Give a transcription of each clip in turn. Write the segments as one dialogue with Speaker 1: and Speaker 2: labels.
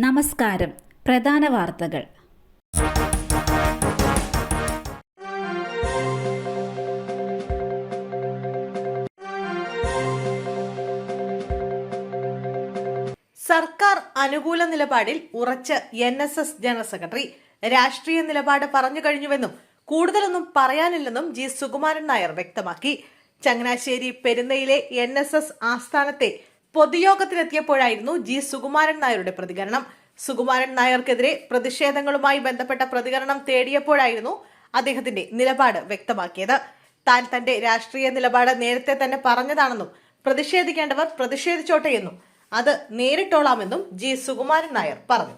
Speaker 1: നമസ്കാരം. പ്രധാന വാർത്തകൾ.
Speaker 2: സർക്കാർ അനുകൂല നിലപാടിൽ ഉറച്ച് NSS ജനറൽ സെക്രട്ടറി. രാഷ്ട്രീയ നിലപാട് പറഞ്ഞു കഴിഞ്ഞുവെന്നും കൂടുതലൊന്നും പറയാനില്ലെന്നും G. സുകുമാരൻ നായർ വ്യക്തമാക്കി. Changanassery പെരുന്നയിലെ NSS ആസ്ഥാനത്തെ പൊതുയോഗത്തിനെത്തിയപ്പോഴായിരുന്നു G. സുകുമാരൻ നായരുടെ പ്രതികരണം. സുകുമാരൻ നായർക്കെതിരെ പ്രതിഷേധങ്ങളുമായി ബന്ധപ്പെട്ട പ്രതികരണം തേടിയപ്പോഴായിരുന്നു അദ്ദേഹത്തിന്റെ നിലപാട് വ്യക്തമാക്കിയത്. താൻ തന്റെ രാഷ്ട്രീയ നിലപാട് നേരത്തെ തന്നെ പറഞ്ഞതാണെന്നും പ്രതിഷേധിക്കേണ്ടവർ പ്രതിഷേധിച്ചോട്ടെ എന്നും അത് നേരിട്ടോളാമെന്നും G. സുകുമാരൻ നായർ പറഞ്ഞു.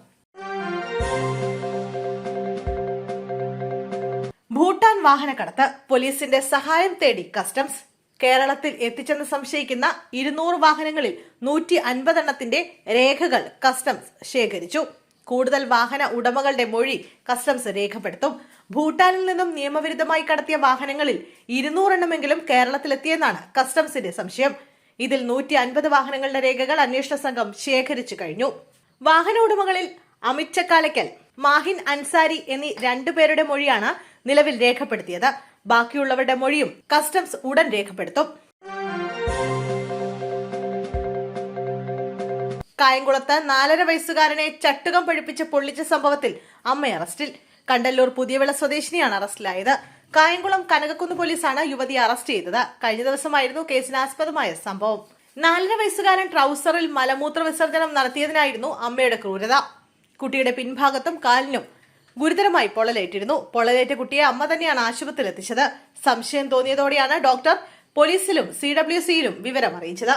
Speaker 2: ഭൂട്ടാൻ വാഹനക്കടത്ത്. പോലീസിന്റെ സഹായം തേടി കസ്റ്റംസ്. കേരളത്തിൽ എത്തിച്ചെന്ന് സംശയിക്കുന്ന 200 വാഹനങ്ങളിൽ 150 എണ്ണത്തിന്റെ രേഖകൾ കസ്റ്റംസ് ശേഖരിച്ചു. കൂടുതൽ വാഹന ഉടമകളുടെ മൊഴി കസ്റ്റംസ് രേഖപ്പെടുത്തും. ഭൂട്ടാനിൽ നിന്നും നിയമവിരുദ്ധമായി കടത്തിയ വാഹനങ്ങളിൽ 200 എണ്ണമെങ്കിലും കേരളത്തിലെത്തിയെന്നാണ് കസ്റ്റംസിന്റെ സംശയം. ഇതിൽ 150 വാഹനങ്ങളുടെ രേഖകൾ അന്വേഷണ സംഘം ശേഖരിച്ചു കഴിഞ്ഞു. വാഹന ഉടമകളിൽ അമിത് ചക്കാലക്കൽ, മാഹിൻ അൻസാരി എന്നീ 2 പേരുടെ മൊഴിയാണ് നിലവിൽ രേഖപ്പെടുത്തിയത്. ബാക്കിയുള്ളവരുടെ മൊഴിയും കസ്റ്റംസ് ഉടൻ രേഖപ്പെടുത്തും. കായംകുളത്ത് 4.5 വയസ്സുകാരനെ ചട്ടുകം പഴിപ്പിച്ച് പൊള്ളിച്ച സംഭവത്തിൽ അമ്മ അറസ്റ്റിൽ. കണ്ടല്ലൂർ പുതിയവിള സ്വദേശിനിയാണ് അറസ്റ്റിലായത്. കായംകുളം കനകക്കുന്ന് പോലീസാണ് യുവതിയെ അറസ്റ്റ് ചെയ്തത്. കഴിഞ്ഞ ദിവസമായിരുന്നു കേസിനാസ്പദമായ സംഭവം. 4.5 വയസ്സുകാരൻ ട്രൗസറിൽ മലമൂത്ര വിസർജനം നടത്തിയതിനായിരുന്നു അമ്മയുടെ ക്രൂരത. കുട്ടിയുടെ പിൻഭാഗത്തും കാലിനും ഗുരുതരമായി പൊള്ളലേറ്റിരുന്നു. പൊള്ളലേറ്റ കുട്ടിയെ അമ്മ തന്നെയാണ് ആശുപത്രിയിൽ എത്തിച്ചത്. സംശയം തോന്നിയതോടെയാണ് ഡോക്ടർ പോലീസിലും CWCയിലും വിവരം അറിയിച്ചത്.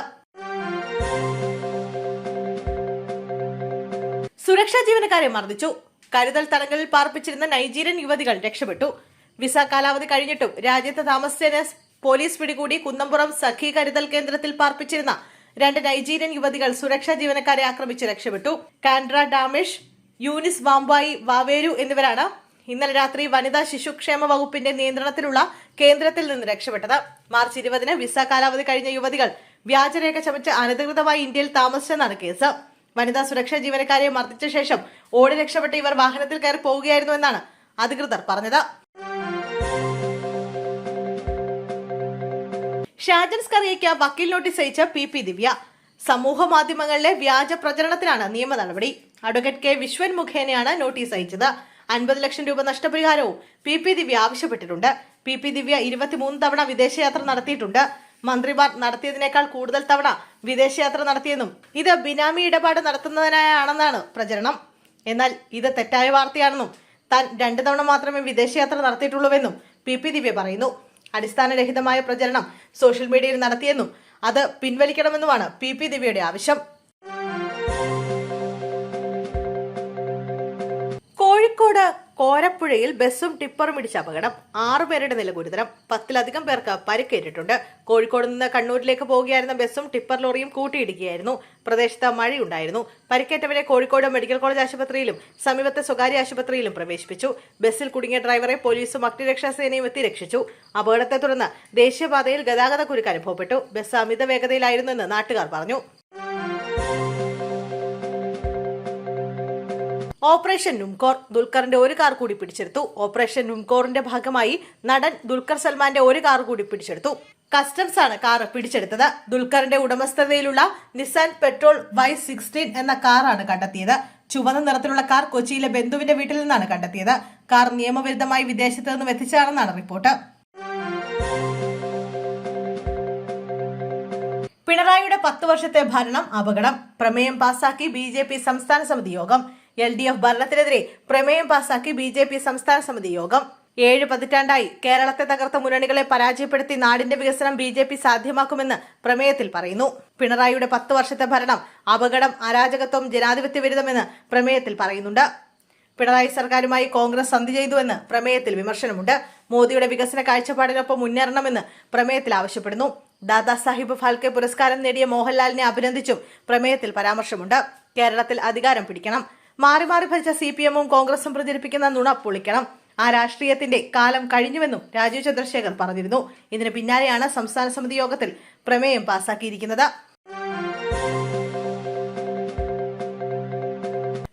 Speaker 2: സുരക്ഷാ ജീവനക്കാരെ മർദ്ദിച്ചു. കരുതൽ തടങ്കലിൽ പാർപ്പിച്ചിരുന്ന നൈജീരിയൻ യുവതികൾ രക്ഷപ്പെട്ടു. വിസ കാലാവധി കഴിഞ്ഞിട്ടും രാജ്യത്ത് താമസിച്ചതിന് പോലീസ് പിടികൂടി. കുന്നംപുറം സഖി കരുതൽ കേന്ദ്രത്തിൽ പാർപ്പിച്ചിരുന്ന 2 നൈജീരിയൻ യുവതികൾ സുരക്ഷാ ജീവനക്കാരെ ആക്രമിച്ച് രക്ഷപ്പെട്ടു. കാൻഡ്ര ഡാമിഷ്, യൂനിസ് വാംബായി വാവേരു എന്നിവരാണ് ഇന്നലെ രാത്രി വനിതാ ശിശുക്ഷേമ വകുപ്പിന്റെ നിയന്ത്രണത്തിലുള്ള കേന്ദ്രത്തിൽ നിന്ന് രക്ഷപ്പെട്ടത്. മാർച്ച് 20-ന് വിസ കാലാവധി കഴിഞ്ഞ യുവതികൾ വ്യാജരേഖ ചമച്ച് അനധികൃതമായി ഇന്ത്യയിൽ താമസിച്ചെന്നാണ് കേസ്. വനിതാ സുരക്ഷാ ജീവനക്കാരെ മർദ്ദിച്ച ശേഷം ഓടി രക്ഷപ്പെട്ട ഇവർ വാഹനത്തിൽ കയറി പോവുകയായിരുന്നു എന്നാണ് അധികൃതർ പറഞ്ഞത്. ഷാജൻ സ്കറിയയ്ക്ക് വക്കീൽ നോട്ടീസ് അയച്ച PP ദിവ്യ. സമൂഹ മാധ്യമങ്ങളിലെ വ്യാജ പ്രചരണത്തിനാണ് നിയമ നടപടി. Advocate K. വിശ്വൻ മുഖേനയാണ് നോട്ടീസ് അയച്ചത്. 50 ലക്ഷം രൂപ നഷ്ടപരിഹാരവും PP ദിവ്യ ആവശ്യപ്പെട്ടിട്ടുണ്ട്. PP ദിവ്യ 23 തവണ വിദേശയാത്ര നടത്തിയിട്ടുണ്ട്. മന്ത്രിമാർ നടത്തിയതിനേക്കാൾ കൂടുതൽ തവണ വിദേശയാത്ര നടത്തിയെന്നും ഇത് ബിനാമി ഇടപാട് നടത്തുന്നതിനായാണെന്നാണ് പ്രചരണം. എന്നാൽ ഇത് തെറ്റായ വാർത്തയാണെന്നും താൻ 2 തവണ മാത്രമേ വിദേശയാത്ര നടത്തിയിട്ടുള്ളൂവെന്നും PP ദിവ്യ പറയുന്നു. അടിസ്ഥാനരഹിതമായ പ്രചരണം സോഷ്യൽ മീഡിയയിൽ നടത്തിയെന്നും അത് പിൻവലിക്കണമെന്നുമാണ് PP ദിവ്യയുടെ ആവശ്യം. കോഴിക്കോട് കോരപ്പുഴയിൽ ബസ്സും ടിപ്പറും ഇടിച്ച അപകടം. 6 പേരുടെ നില ഗുരുതരം. 10-ലധികം പേർക്ക് പരിക്കേറ്റിട്ടുണ്ട്. കോഴിക്കോട് നിന്ന് കണ്ണൂരിലേക്ക് പോവുകയായിരുന്ന ബസ്സും ടിപ്പർ ലോറിയും കൂട്ടിയിടിക്കുകയായിരുന്നു. പ്രദേശത്ത് മഴയുണ്ടായിരുന്നു. പരിക്കേറ്റവരെ കോഴിക്കോട് മെഡിക്കൽ കോളേജ് ആശുപത്രിയിലും സമീപത്തെ സ്വകാര്യ ആശുപത്രിയിലും പ്രവേശിപ്പിച്ചു. ബസ്സിൽ കുടുങ്ങിയ ഡ്രൈവറെ പോലീസും അഗ്നിരക്ഷാസേനയും എത്തി രക്ഷിച്ചു. അപകടത്തെ തുടർന്ന് ദേശീയപാതയിൽ ഗതാഗത കുരുക്ക് അനുഭവപ്പെട്ടു. ബസ് അമിത വേഗതയിലായിരുന്നെന്ന് നാട്ടുകാർ പറഞ്ഞു. ഓപ്പറേഷൻ നുംകോർ. ദുൽഖറിന്റെ ഒരു കാർ കൂടി പിടിച്ചെടുത്തു. ഓപ്പറേഷൻ നുംകോറിന്റെ ഭാഗമായി നടൻ ദുൽഖർ സൽമാന്റെ ഒരു കാർ കൂടി പിടിച്ചെടുത്തു. കസ്റ്റംസ് ആണ് കാർ പിടിച്ചെടുത്തത്. ദുൽഖറിന്റെ ഉടമസ്ഥതയിലുള്ള നിസാൻ പെട്രോൾ Y16 എന്ന കാറാണ് കണ്ടെത്തിയത്. ചുവന്ന നിറത്തിലുള്ള കാർ കൊച്ചിയിലെ ബന്ധുവിന്റെ വീട്ടിൽ നിന്നാണ് കണ്ടെത്തിയത്. കാർ നിയമവിരുദ്ധമായി വിദേശത്ത് നിന്നും എത്തിച്ചതാണെന്നാണ് റിപ്പോർട്ട്. പിണറായിയുടെ 10 വർഷത്തെ ഭരണം അപകടം. പ്രമേയം പാസാക്കി BJP സംസ്ഥാന സമിതി യോഗം. LDF ഭരണത്തിനെതിരെ പ്രമേയം പാസാക്കി BJP സംസ്ഥാന സമിതി യോഗം. 7 പതിറ്റാണ്ടായി കേരളത്തെ തകർത്ത മുന്നണികളെ പരാജയപ്പെടുത്തി നാടിന്റെ വികസനം BJP സാധ്യമാക്കുമെന്ന് പ്രമേയത്തിൽ പറയുന്നു. പിണറായിയുടെ 10 വർഷത്തെ ഭരണം അപകടം, അരാജകത്വം, ജനാധിപത്യ വിരുദ്ധമെന്ന് പ്രമേയത്തിൽ പറയുന്നുണ്ട്. പിണറായി സർക്കാരുമായി കോൺഗ്രസ് സന്ധി ചെയ്തുവെന്ന് പ്രമേയത്തിൽ വിമർശനമുണ്ട്. മോദിയുടെ വികസന കാഴ്ചപ്പാടിനൊപ്പം മുന്നേറണമെന്ന് പ്രമേയത്തിൽ ആവശ്യപ്പെടുന്നു. ദാദാ സാഹിബ് ഫാൽക്കെ പുരസ്കാരം നേടിയ മോഹൻലാലിനെ അഭിനന്ദിച്ചും പ്രമേയത്തിൽ പരാമർശമുണ്ട്. കേരളത്തിൽ അധികാരം പിടിക്കണം. മാറി മാറി ഭരിച്ച CPM-ഉം കോൺഗ്രസും പ്രചരിപ്പിക്കുന്ന നുണ പൊളിക്കണം. ആ രാഷ്ട്രീയത്തിന്റെ കാലം കഴിഞ്ഞുവെന്നും രാജീവ് ചന്ദ്രശേഖർ പറഞ്ഞിരുന്നു. ഇതിന് പിന്നാലെയാണ് സംസ്ഥാന സമിതി യോഗത്തിൽ പ്രമേയം പാസാക്കിയിരിക്കുന്നത്.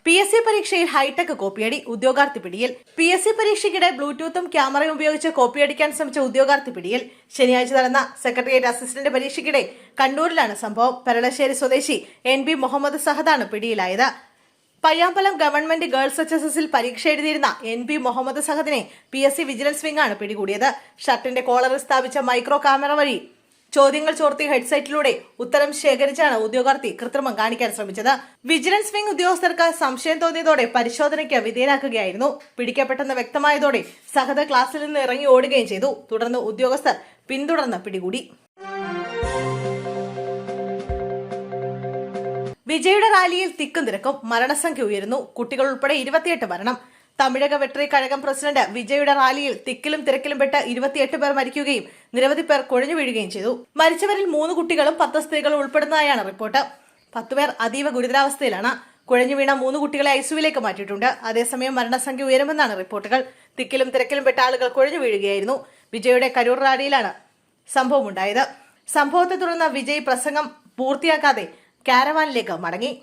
Speaker 2: PSC പരീക്ഷയിൽ ഹൈടെക് കോപ്പിയടി, ഉദ്യോഗാർത്ഥി പിടിയിൽ. PSC പരീക്ഷയ്ക്കിടെ ബ്ലൂടൂത്തും ക്യാമറയും ഉപയോഗിച്ച് കോപ്പിയടിക്കാൻ ശ്രമിച്ച ഉദ്യോഗാർത്ഥി പിടിയിൽ. ശനിയാഴ്ച നടന്ന സെക്രട്ടേറിയറ്റ് അസിസ്റ്റന്റ് പരീക്ഷയ്ക്കിടെ കണ്ണൂരിലാണ് സംഭവം. പെരളശ്ശേരി സ്വദേശി NB മുഹമ്മദ് സഹദാണ് പിടിയിലായത്. പയ്യാമ്പലം ഗവൺമെന്റ് ഗേൾസ് HSSൽ പരീക്ഷ എഴുതിയിരുന്ന NB മുഹമ്മദ് സഹദിനെ PSC വിജിലൻസ് വിംഗാണ് പിടികൂടിയത്. ഷർട്ടിന്റെ കോളറിൽ സ്ഥാപിച്ച മൈക്രോ ക്യാമറ വഴി ചോദ്യങ്ങൾ ചോർത്തി ഹെഡ്സെറ്റിലൂടെ ഉത്തരം ശേഖരിച്ചാണ് ഉദ്യോഗാർത്ഥി കൃത്രിമം കാണിക്കാൻ ശ്രമിച്ചത്. വിജിലൻസ് വിംഗ് ഉദ്യോഗസ്ഥർക്ക് സംശയം തോന്നിയതോടെ പരിശോധനയ്ക്ക് വിധേയനാക്കുകയായിരുന്നു. പിടിക്കപ്പെട്ടെന്ന് വ്യക്തമായതോടെ സഹദ ക്ലാസ്സിൽ നിന്ന് ഇറങ്ങി ഓടുകയും ചെയ്തു. തുടർന്ന് ഉദ്യോഗസ്ഥർ പിന്തുടർന്ന് പിടികൂടി. വിജയുടെ റാലിയിൽ തിക്കും തിരക്കും, മരണസംഖ്യ ഉയരുന്നു. കുട്ടികൾ ഉൾപ്പെടെ 28 മരണം. തമിഴക വെട്ടറി കഴകം പ്രസിഡന്റ് വിജയുടെ റാലിയിൽ തിക്കിലും തിരക്കിലും പെട്ട് 28 പേർ മരിക്കുകയും നിരവധി പേർ കുഴഞ്ഞു വീഴുകയും ചെയ്തു. മരിച്ചവരിൽ 3 കുട്ടികളും 10 സ്ത്രീകളും ഉൾപ്പെടുന്നതായാണ് റിപ്പോർട്ട്. 10 പേർ അതീവ ഗുരുതരാവസ്ഥയിലാണ്. കുഴഞ്ഞു വീണ 3 കുട്ടികളെ ഐസിയുവിലേക്ക് മാറ്റിയിട്ടുണ്ട്. അതേസമയം മരണസംഖ്യ ഉയരുമെന്നാണ് റിപ്പോർട്ടുകൾ. തിക്കിലും തിരക്കിലും പെട്ട ആളുകൾ കുഴഞ്ഞു വീഴുകയായിരുന്നു. വിജയുടെ കരൂർ റാലിയിലാണ് സംഭവമുണ്ടായത്. സംഭവത്തെ തുടർന്ന് വിജയ് പ്രസംഗം പൂർത്തിയാക്കാതെ കാരവാനിലേക്ക് മടങ്ങി.